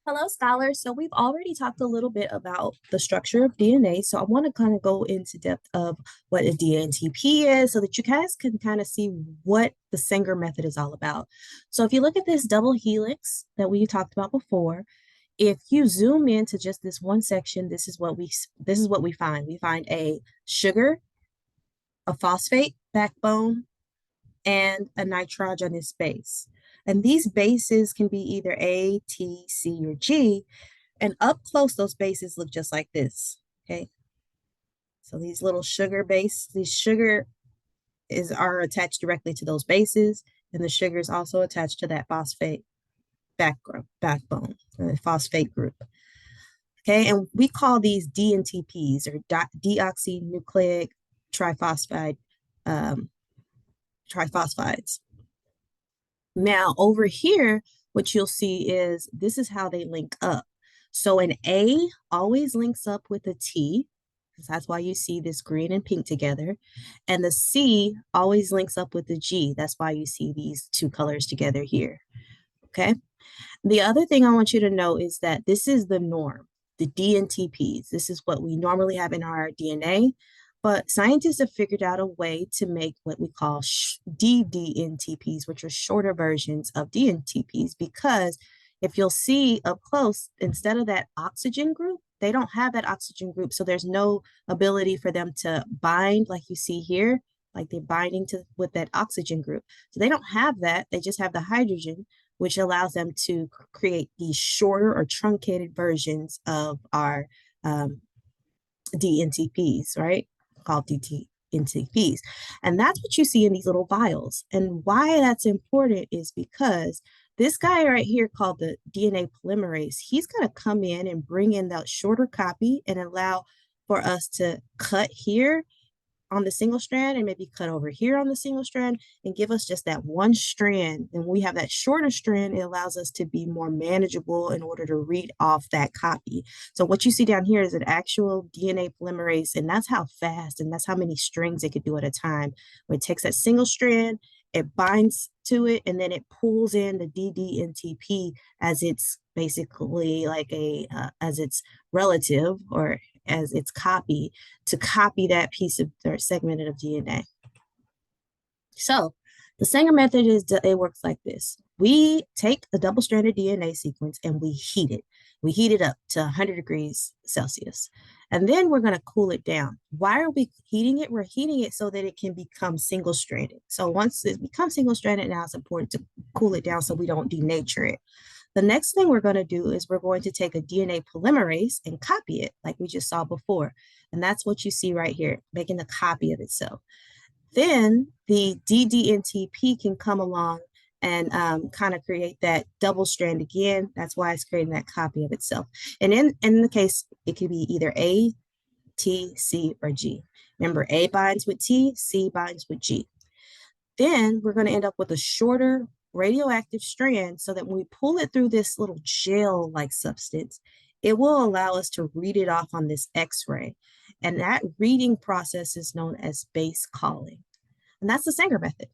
Hello, scholars. So we've already talked a little bit about the structure of DNA. So I want to kind of go into depth of what a DNTP is so that you guys can kind of see what the Sanger method is all about. So if you look at this double helix that we talked about before, if you zoom into just this one section, this is what we find. We find a sugar, a phosphate backbone, and a nitrogenous base. And these bases can be either A, T, C, or G. And up close, those bases look just like this. Okay. So these little these sugar is are attached directly to those bases, and the sugar is also attached to that phosphate backbone, the phosphate group. Okay, and we call these DNTPs or deoxynucleic triphosphide um, triphosphides. Now, over here, what you'll see is this is how they link up. So an A always links up with a T, because that's why you see this green and pink together. And the C always links up with the G. That's why you see these two colors together here. Okay. The other thing I want you to know is that this is the norm, the DNTPs. This is what we normally have in our DNA, but scientists have figured out a way to make what we call ddNTPs, which are shorter versions of DNTPs, because if you'll see up close, instead of that oxygen group, they don't have that oxygen group. So there's no ability for them to bind like you see here, like they're binding to with that oxygen group. So they don't have that. They just have the hydrogen, which allows them to create these shorter or truncated versions of our DNTPs, right? Called DNTPs. And that's what you see in these little vials. And why that's important is because this guy right here called the DNA polymerase, he's going to come in and bring in that shorter copy and allow for us to cut here on the single strand and maybe cut over here on the single strand and give us just that one strand. And when we have that shorter strand, it allows us to be more manageable in order to read off that copy. So what you see down here is an actual DNA polymerase, and that's how fast and that's how many strings it could do at a time. When it takes that single strand, it binds to it, and then it pulls in the ddNTP as it's basically like as its relative or as its copy to copy that piece of or segment of DNA. So the Sanger method is it works like this. We take a double-stranded DNA sequence and we heat it. We heat it up to 100 degrees Celsius. And then we're going to cool it down. Why are we heating it? We're heating it so that it can become single-stranded. So once it becomes single-stranded, now it's important to cool it down so we don't denature it. The next thing we're going to do is we're going to take a DNA polymerase and copy it like we just saw before. And that's what you see right here, making a copy of itself. Then the ddNTP can come along and kind of create that double strand again. That's why it's creating that copy of itself. And in the case, it could be either A, T, C, or G. Remember, A binds with T, C binds with G. Then we're going to end up with a shorter radioactive strand so that when we pull it through this little gel-like substance, it will allow us to read it off on this X-ray. And that reading process is known as base calling. And that's the Sanger method.